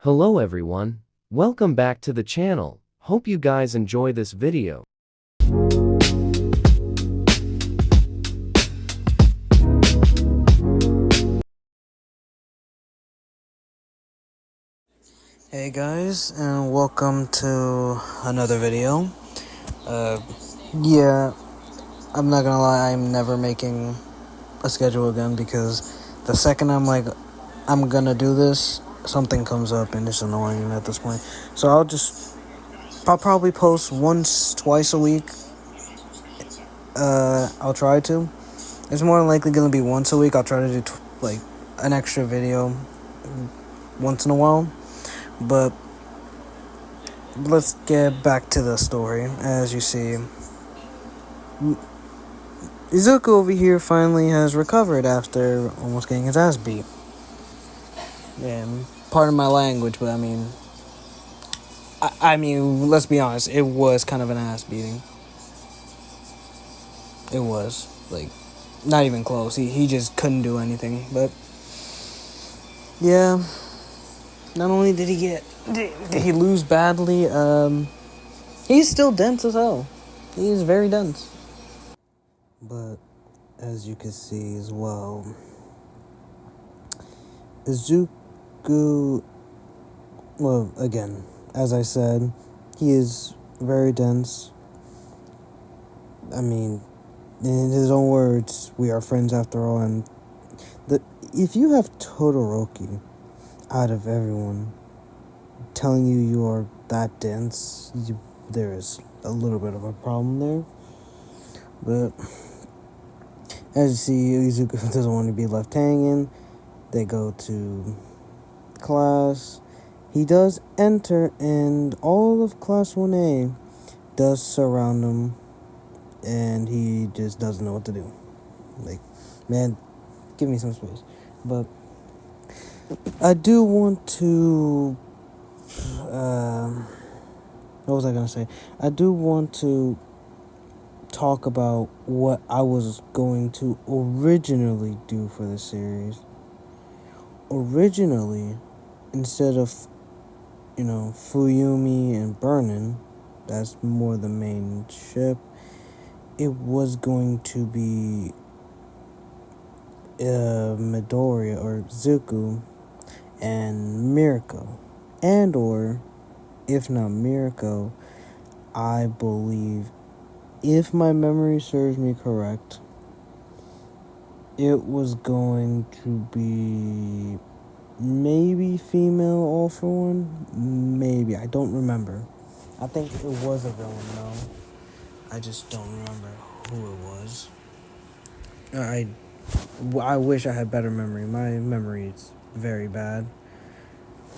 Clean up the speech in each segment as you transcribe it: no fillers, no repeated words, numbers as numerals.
Hello everyone, welcome back to the channel. Hope you guys enjoy this video. Hey guys, and welcome to another video. Yeah, I'm not gonna lie, I'm never making a schedule again because the second I'm gonna do this, something comes up and it's annoying at this point. So I'll probably post twice a week. I'll try to. It's more than likely gonna be once a week. I'll try to do an extra video once in a while, but let's get back to the story. As you see, Izuku over here finally has recovered after almost getting his ass beat. And pardon my language, but I mean, let's be honest, it was kind of an ass beating. It was, not even close. He just couldn't do anything. But, yeah, not only did he lose badly, he's still dense as hell. He's very dense. But, as you can see as well, Izuku, well, again, as I said, he is very dense. I mean, in his own words, we are friends after all, and if you have Todoroki out of everyone telling you are that dense, there is a little bit of a problem there. But as you see, Izuku doesn't want to be left hanging. They go to class. He does enter, and all of Class 1A does surround him, and he just doesn't know what to do. Man, give me some space. But I do want to... what was I going to say? I do want to talk about what I was going to originally do for this series. Originally, instead of, Fuyumi and Burnin, that's more the main ship, it was going to be Midoriya or Izuku and Mirko. And or, if not Mirko, I believe, if my memory serves me correct, it was going to be maybe female All For One. Maybe. I don't remember. I think it was a villain, though. I just don't remember who it was. I wish I had better memory. My memory is very bad.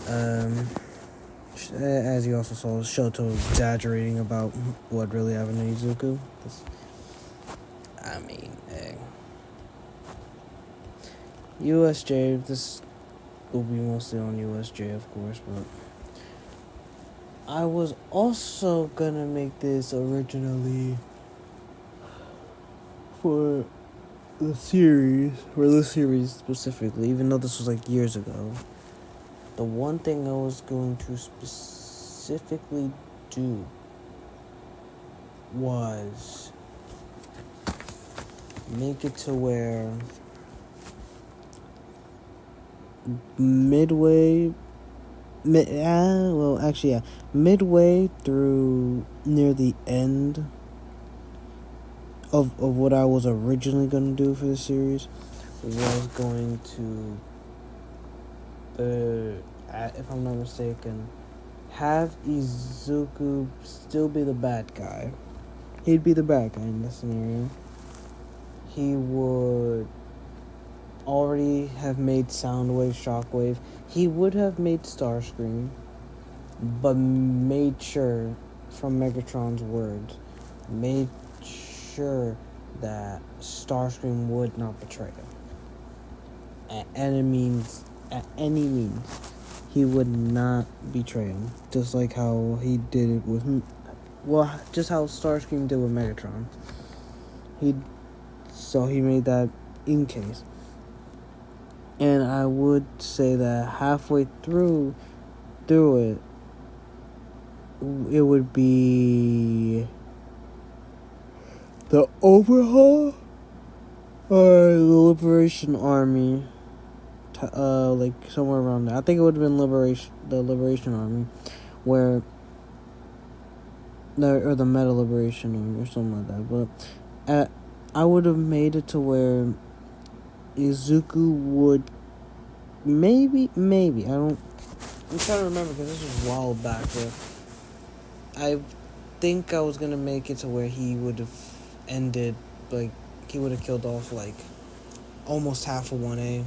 As you also saw, Shoto exaggerating about what really happened to Izuku. USJ, this will be mostly on USJ, of course, but I was also gonna make this originally for this series specifically, even though this was years ago. The one thing I was going to specifically do was make it to where midway through near the end of what I was originally going to do for the series was going to, if I'm not mistaken, have Izuku still be the bad guy. He'd be the bad guy in this scenario. He would already have made Soundwave, Shockwave. He would have made Starscream, but made sure, from Megatron's words, made sure that Starscream would not betray him. At any means, he would not betray him. Just like how he did it with him. Well, just how Starscream did with Megatron. So he made that in case. And I would say that halfway through through it would be the Overhaul or the Liberation Army. Like somewhere around there. I think it would have been the Liberation Army, or the Meta Liberation Army or something like that. But I would have made it to where Izuku would maybe I'm trying to remember because this was a while back, but I think I was gonna make it to where he would have ended, like he would have killed off like almost half of 1A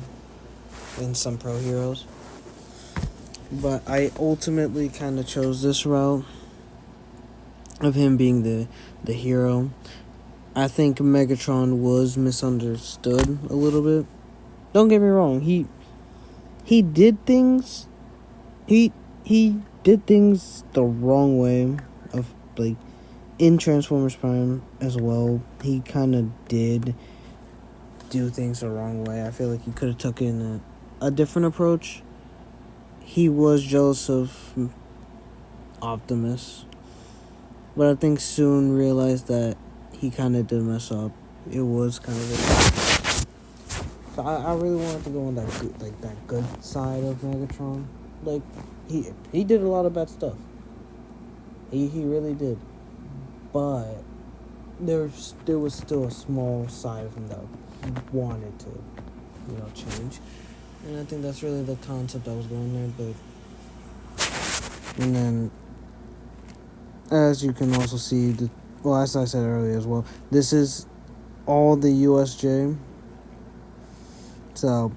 in some pro heroes. But I ultimately kind of chose this route of him being the hero. I think Megatron was misunderstood a little bit. Don't get me wrong, he did things he did things the wrong way, of like in Transformers Prime as well. He kind of did do things the wrong way. I feel like he could have taken a different approach. He was jealous of Optimus, but I think soon realized that he kind of did mess up. It was kind of so I really wanted to go on that good side of Megatron. Like he did a lot of bad stuff. He really did, but there was still a small side of him that wanted to, change. And I think that's really the concept I was going there. But and then, as you can also see, as I said earlier as well, this is all the USJ. So,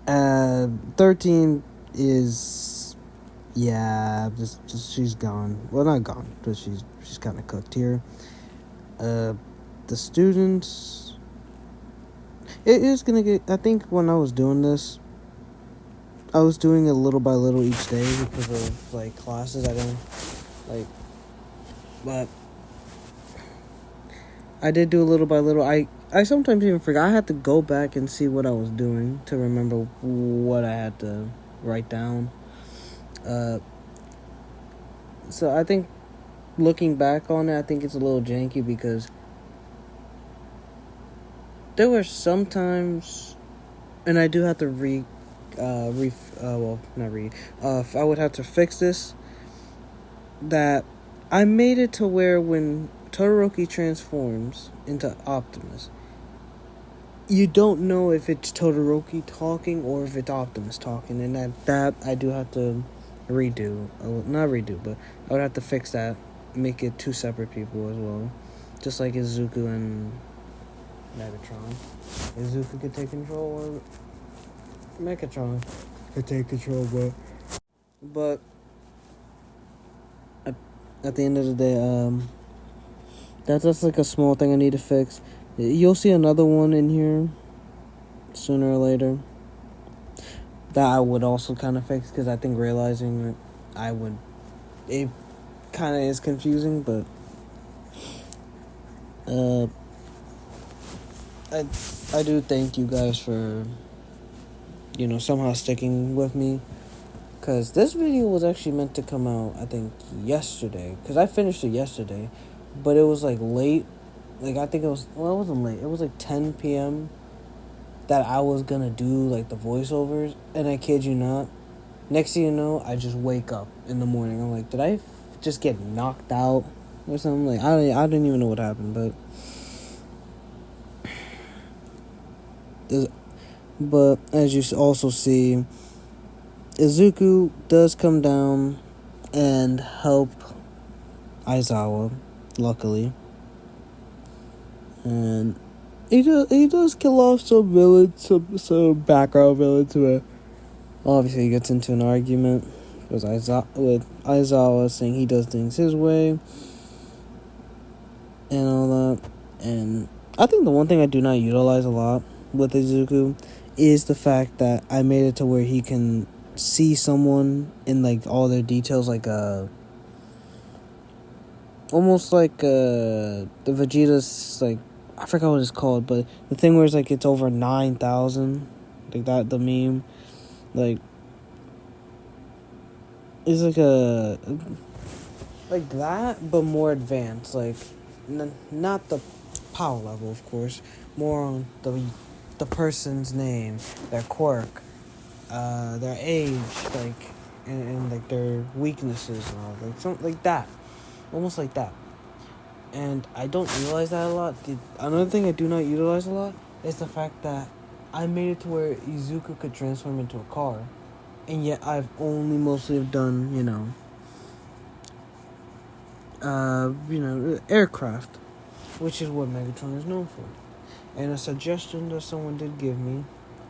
13 is, just she's gone. Well, not gone, but she's kind of cooked here. The students, it is gonna get. I think when I was doing this, I was doing it little by little each day because of like classes. I didn't like, but I did do a little by little. I sometimes even forgot. I had to go back and see what I was doing to remember what I had to write down. So I think looking back on it, I think it's a little janky because there were some times, and I do have to I would have to fix this, that I made it to where when Todoroki transforms into Optimus, you don't know if it's Todoroki talking or if it's Optimus talking, and that I do have to redo. Not redo, but I would have to fix that, make it two separate people as well, just like Izuku and Megatron. Izuku could take control, or Megatron could take control, but at the end of the day, that's like a small thing I need to fix. You'll see another one in here sooner or later that I would also kind of fix, because I think realizing that it kind of is confusing, but I do thank you guys for somehow sticking with me, because this video was actually meant to come out I think yesterday, because I finished it yesterday, but it was like late. Like I think it wasn't late, it was like 10 p.m. that I was gonna do like the voiceovers, and I kid you not, next thing you know, I just wake up in the morning. I'm like, did I just get knocked out or something? Like I didn't even know what happened, but as you also see, Izuku does come down and help Aizawa, luckily, and he does kill off some villains, some background villains, where obviously he gets into an argument with Aizawa saying he does things his way and all that. And I think the one thing I do not utilize a lot with Izuku is the fact that I made it to where he can see someone in like all their details, like almost like the Vegeta's, like, I forgot what it's called, but the thing where it's like it's over 9,000, like that, the meme, like It's like that, but more advanced. Like, not the power level, of course. More on the person's name, their quirk, their age, like, and like their weaknesses and all, like something like that, almost like that. And I don't utilize that a lot. Another thing I do not utilize a lot is the fact that I made it to where Izuku could transform into a car, and yet I've only mostly have done aircraft, which is what Megatron is known for. And a suggestion that someone did give me,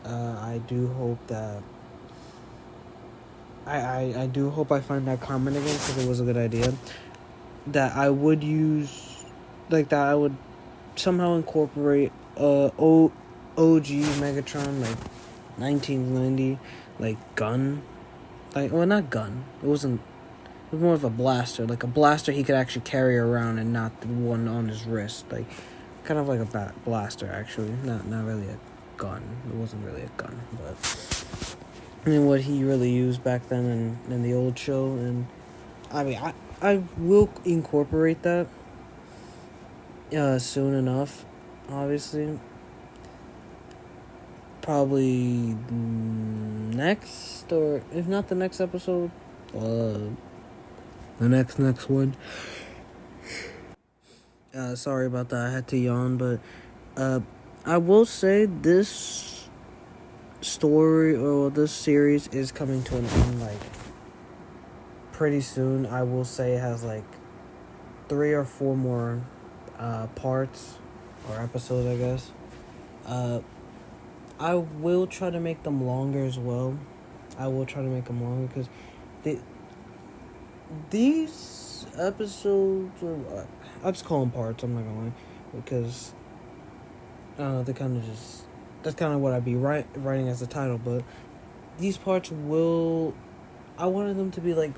I do hope that I do hope I find that comment again because it was a good idea. That I would use, like that I would somehow incorporate OG Megatron, like 1990, like gun, like, well, not gun. It wasn't. It was more of a blaster, like a blaster he could actually carry around and not the one on his wrist, like kind of like a blaster actually, not really a gun. It wasn't really a gun, but I mean what he really used back then in the old show. And I mean I will incorporate that soon enough, obviously. Probably next, or if not the next episode, the next one. Sorry about that, I had to yawn, but I will say this story or this series is coming to an end, like, pretty soon. I will say it has like 3 or 4 more parts or episodes, I guess. I will try to make them longer as well. I will try to make them longer because these episodes are, I'll just call them parts, I'm not gonna lie, because they kind of just, that's kind of what I'd be writing as the title. But these parts will, I wanted them to be like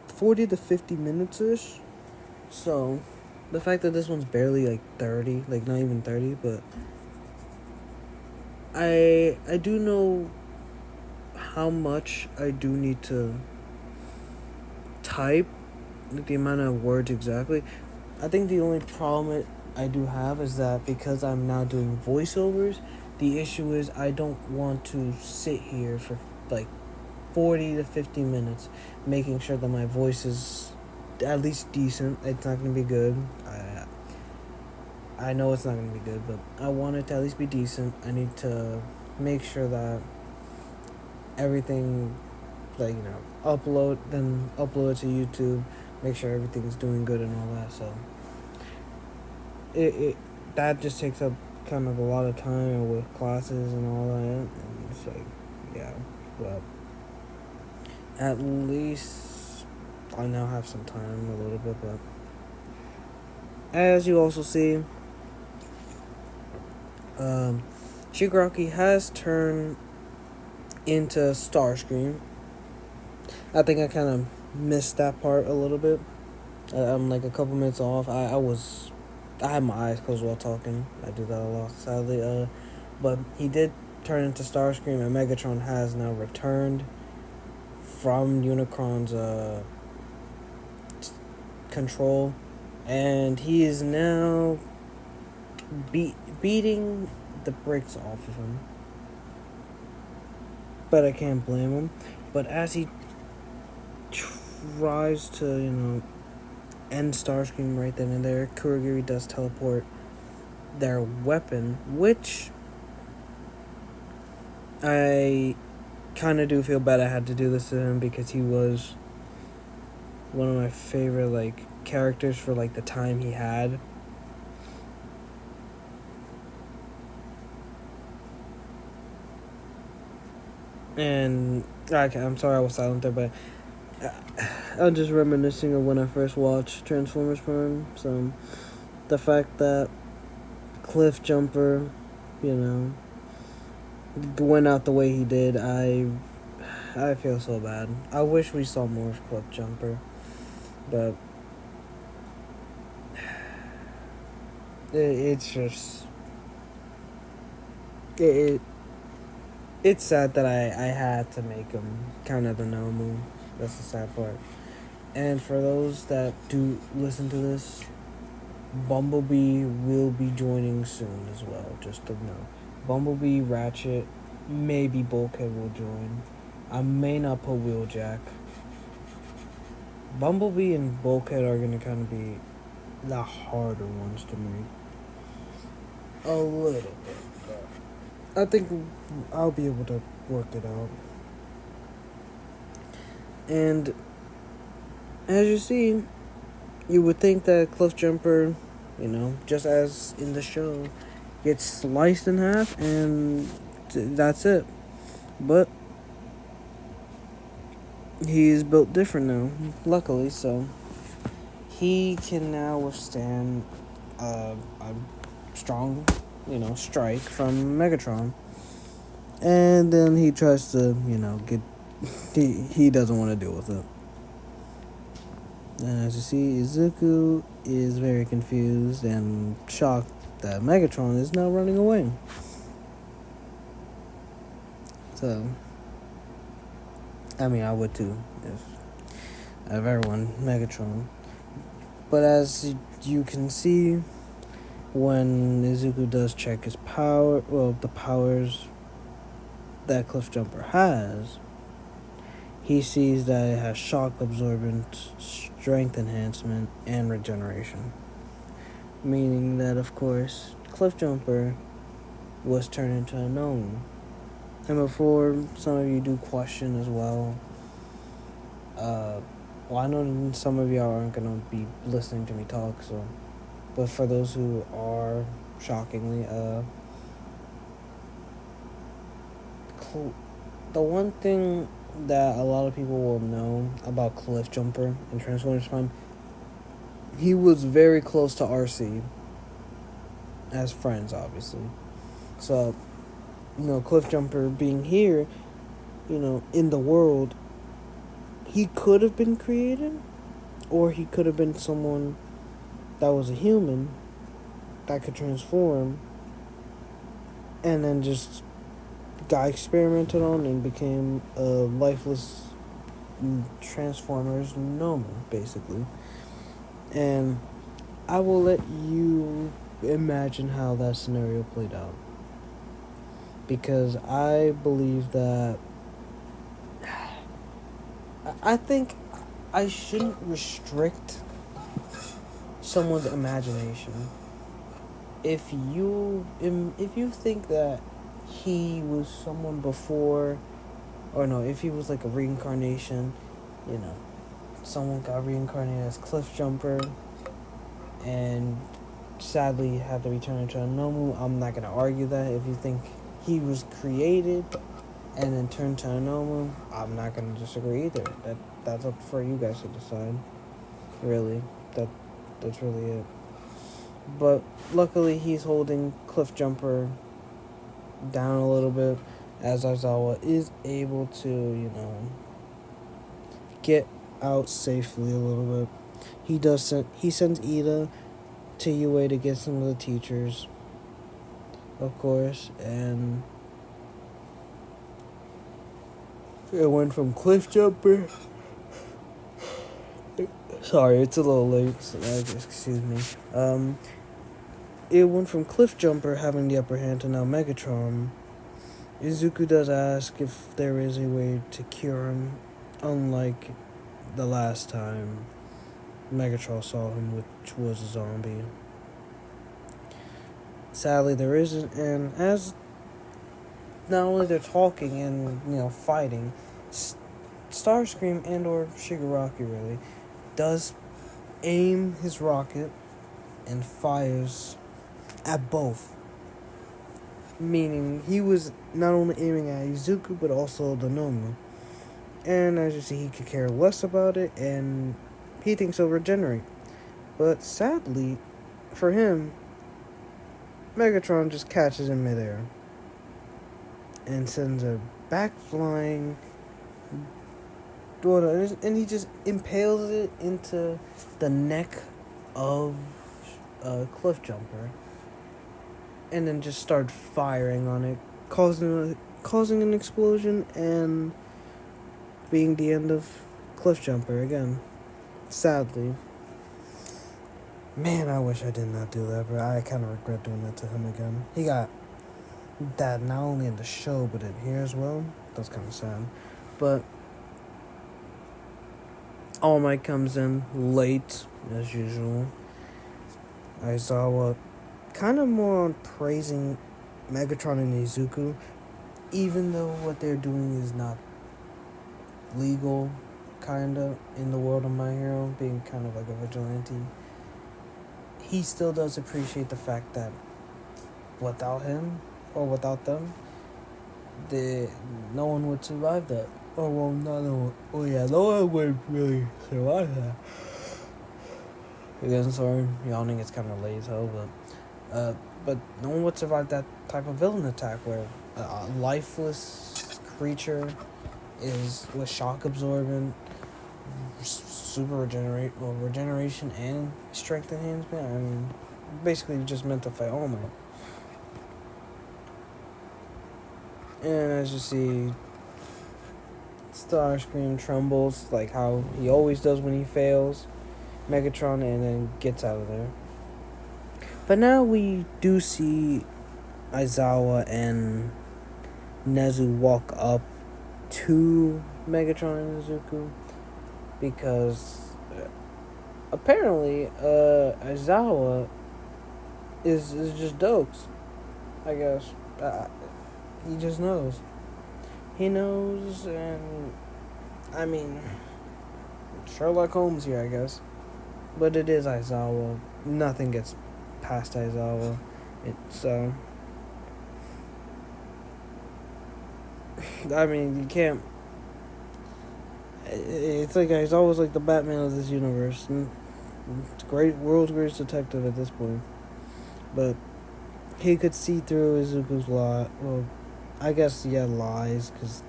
40 to 50 minutes ish. So the fact that this one's barely like 30, like not even 30, but I do know how much I do need to type, like the amount of words exactly. I think the only problem I do have is that because I'm now doing voiceovers, the issue is I don't want to sit here for like 40 to 50 minutes making sure that my voice is at least decent. It's not going to be good. I know it's not going to be good, but I want it to at least be decent. I need to make sure that everything, like, upload it to YouTube, make sure everything's doing good and all that. So it that just takes up kind of a lot of time with classes and all that, and it's like, yeah, but at least I now have some time a little bit. But as you also see, Shigaraki has turned into Starscream. I think I kind of missed that part a little bit. I'm like a couple minutes off. I had my eyes closed while talking. I do that a lot, sadly. But he did turn into Starscream, and Megatron has now returned from Unicron's control, and he is now beating the brakes off of him. But I can't blame him. But as he tries to, end Starscream right then and there, Kurogiri does teleport their weapon, which I kind of do feel bad I had to do this to him because he was one of my favorite, like, characters for, like, the time he had. And okay, I'm sorry I was silent there, but I'm just reminiscing of when I first watched Transformers Prime. So the fact that Cliff Jumper, went out the way he did, I feel so bad. I wish we saw more of Cliff Jumper, but it's just it It's sad that I had to make him count as a Nomu. That's the sad part. And for those that do listen to this, Bumblebee will be joining soon as well, just to know. Bumblebee, Ratchet, maybe Bulkhead will join. I may not put Wheeljack. Bumblebee and Bulkhead are going to kind of be the harder ones to make. A little bit, but I think I'll be able to work it out. And as you see, you would think that Cliff Jumper, just as in the show, gets sliced in half and that's it. But he's built different now, luckily, so he can now withstand a strong, strike from Megatron. And then he tries to, he doesn't want to deal with it. And as you see, Izuku is very confused and shocked that Megatron is now running away. So, I mean, I would too, if everyone, Megatron. But as you can see, when Izuku does check his power, the powers that Cliff Jumper has, he sees that it has shock absorbent, strength enhancement, and regeneration. Meaning that, of course, Cliff Jumper was turned into a Nomu. And before some of you do question as well, I know some of y'all aren't going to be listening to me talk, so, but for those who are, shockingly, the one thing that a lot of people will know about Cliff Jumper in Transformers Prime, he was very close to RC as friends, obviously. So, Cliff Jumper being here, in the world, he could have been created, or he could have been someone that was a human that could transform, and then just got experimented on and became a lifeless Transformers Nomu, basically. And I will let you imagine how that scenario played out, because I believe that I think I shouldn't restrict someone's imagination. If you think that he was someone before, or no, if he was like a reincarnation, someone got reincarnated as Cliff Jumper and sadly had to return into a Nomu, I'm not going to argue that. If you think he was created and then turned to a Nomu, I'm not going to disagree either. That's up for you guys to decide. Really, that's really it. But luckily he's holding Cliff Jumper down a little bit, as Aizawa is able to, get out safely a little bit. He sends Ida to UA to get some of the teachers, of course, and it went from Cliff Jumper. Sorry, it's a little late, so excuse me. It went from Cliff Jumper having the upper hand to now Megatron. Izuku does ask if there is a way to cure him, unlike the last time Megatron saw him, which was a zombie. Sadly, there isn't, and as not only they're talking and, fighting, Starscream and or Shigaraki really does aim his rocket and fires at both. Meaning he was not only aiming at Izuku but also the Nomu. And as you see, he could care less about it and he thinks he'll regenerate. But sadly for him, Megatron just catches him midair and sends a back flying, and he just impales it into the neck of Cliff Jumper, and then just started firing on it, causing causing an explosion and being the end of Cliffjumper again. Sadly. Man, I wish I did not do that, but I kind of regret doing that to him again. He got that not only in the show, but in here as well. That's kind of sad. But All Might comes in late, as usual. Aizawa kind of more on praising Megatron and Izuku, even though what they're doing is not legal, kinda, in the world of My Hero, being kind of like a vigilante. He still does appreciate the fact that without him, or without them, no one would survive that. Oh, well, not no one. Oh, yeah, no one would really survive that. Again, sorry, yawning, it's kind of late as hell, but no one would survive that type of villain attack where a lifeless creature is with shock absorbent, super regeneration and strength enhancement. I mean, basically just meant to fight All Might. And as you see, Starscream trembles like how he always does when he fails Megatron, and then gets out of there. But now we do see Aizawa and Nezu walk up to Megatron and Izuku because apparently Aizawa is just dokes, I guess. He just knows. He knows, and I mean, Sherlock Holmes here, I guess. But it is Aizawa. Nothing gets past Aizawa. It's I mean, you can't. It's like Aizawa's like the Batman of this universe. It's great, world's greatest detective at this point. But he could see through Izuku's lie. Well, I guess he had lies, because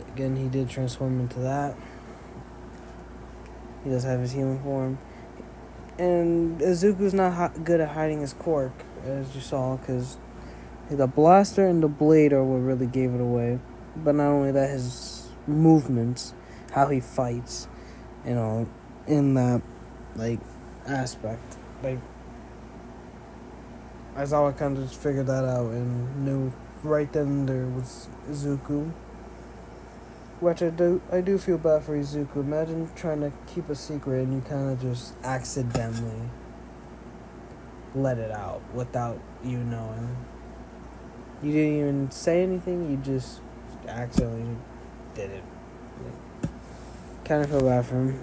again, he did transform into that. He does have his human form. And Izuku's not good at hiding his quirk, as you saw, because the blaster and the blade are what really gave it away. But not only that, his movements, how he fights, in that, aspect. Aizawa kind of just figured that out and knew right then there was Izuku. Which I do feel bad for Izuku. Imagine trying to keep a secret and you kind of just accidentally let it out without you knowing. You didn't even say anything, you just accidentally did it. Kind of feel bad for him.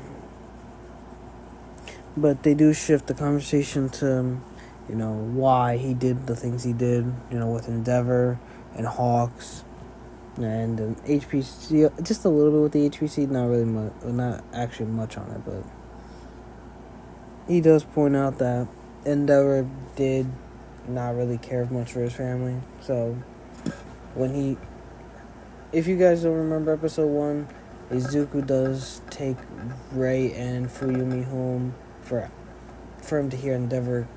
But they do shift the conversation to, why he did the things he did, with Endeavor and Hawks. And HPC, just a little bit with the HPC, not really much, not actually much on it, but he does point out that Endeavor did not really care much for his family. So if you guys don't remember episode 1, Izuku does take Rei and Fuyumi home for him to hear Endeavor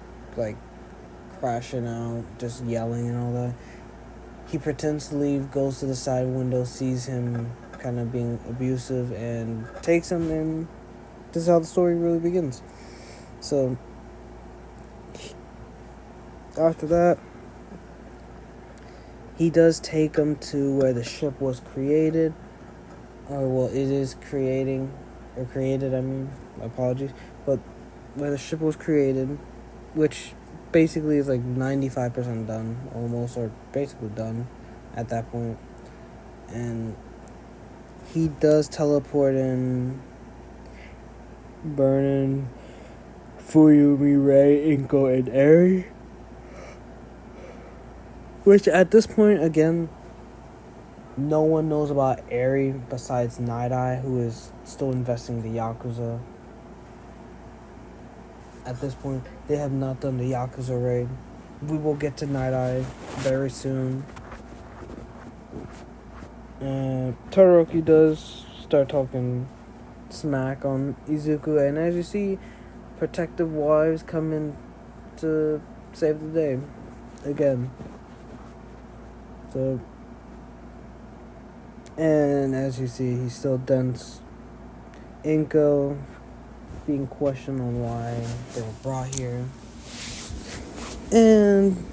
crashing out, just yelling and all that. He pretends to leave, goes to the side window, sees him kind of being abusive, and takes him, and this is how the story really begins. So, after that, he does take him to where the ship was created, it is created, apologies, but where the ship was created, which basically is 95% done, almost, or basically done at that point. And he does teleport in Burnin, Fuyumi, Rei, Inko, and Eri. Which at this point, again, no one knows about Eri besides Night Eye, who is still investing the Yakuza. At this point, they have not done the Yakuza raid. We will get to Night Eye very soon. And Todoroki does start talking smack on Izuku, and as you see, protective wives come in to save the day again. messed up. And as you see, he's still dense. Inko being questioned on why they were brought here. And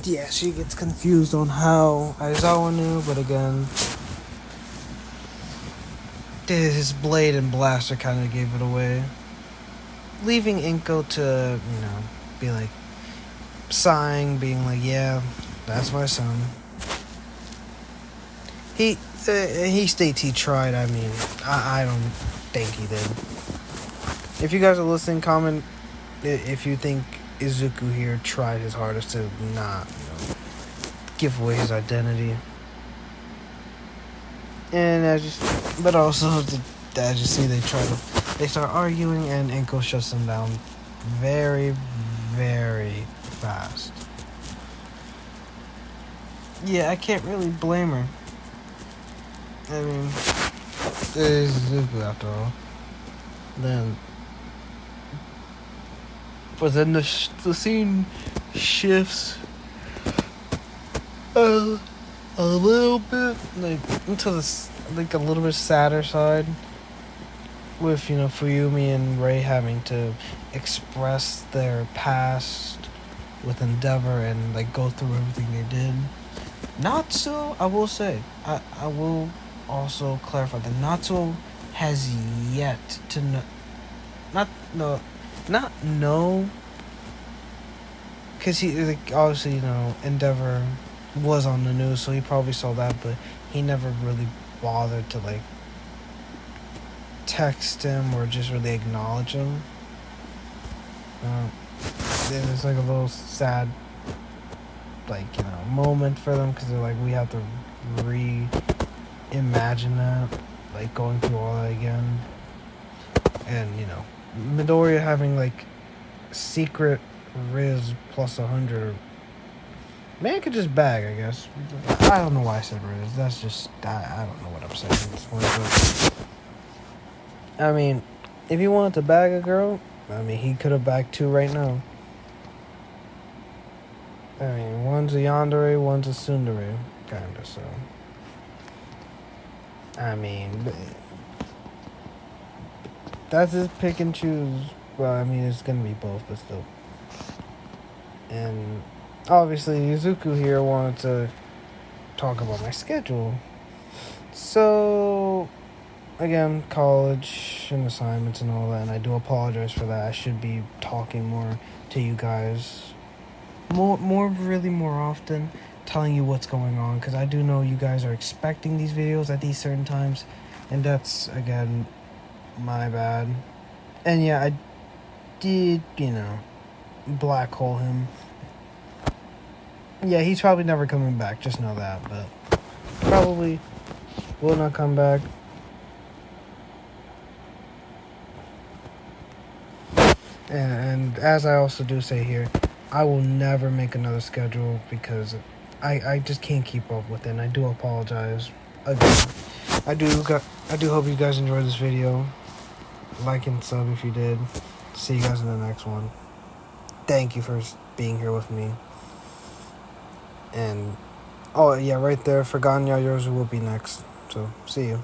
yeah, she gets confused on how Aizawa knew, but again, his blade and blaster kind of gave it away. Leaving Inko to, be like, sighing, being like, yeah, that's my son. He states he tried. I mean, I don't think he did. If you guys are listening, comment if you think Izuku here tried his hardest to not, give away his identity. And as you see, they start arguing, and Inko shuts them down very, very fast. Yeah, I can't really blame her. I mean, it is Izuku after all. But then the scene shifts a little bit, into a little bit sadder side, with Fuyumi and Rei having to express their past with Endeavor and go through everything they did. Natsuo, I will say, I will also clarify that Natsuo has yet to not know, because he obviously Endeavor was on the news, so he probably saw that, but he never really bothered to text him or just really acknowledge him. It's a little sad moment for them, because they're we have to reimagine that, going through all that again. And Midoriya having secret Riz plus 100. Man could just bag, I guess. I don't know why I said Riz. That's just I don't know what I'm saying at this point. But I mean, if he wanted to bag a girl, he could have bagged 2 right now. One's a yandere, one's a tsundere, kinda, so. That's his pick and choose. Well, it's gonna be both, but still. And obviously, Izuku here wanted to talk about my schedule. So, again, college and assignments and all that, and I do apologize for that. I should be talking more to you guys. Really more often, telling you what's going on, because I do know you guys are expecting these videos at these certain times, and that's, again, my bad. And yeah, I did, black hole him. Yeah, he's probably never coming back, just know that, but probably will not come back. And as I also do say here, I will never make another schedule, because I just can't keep up with it, and I do apologize. Again, I do hope you guys enjoyed this video. Like and sub if you did. See you guys in the next one. Thank you for being here with me. And, oh yeah, right there, Forgotten Yaoyorozu will be next. So, see you.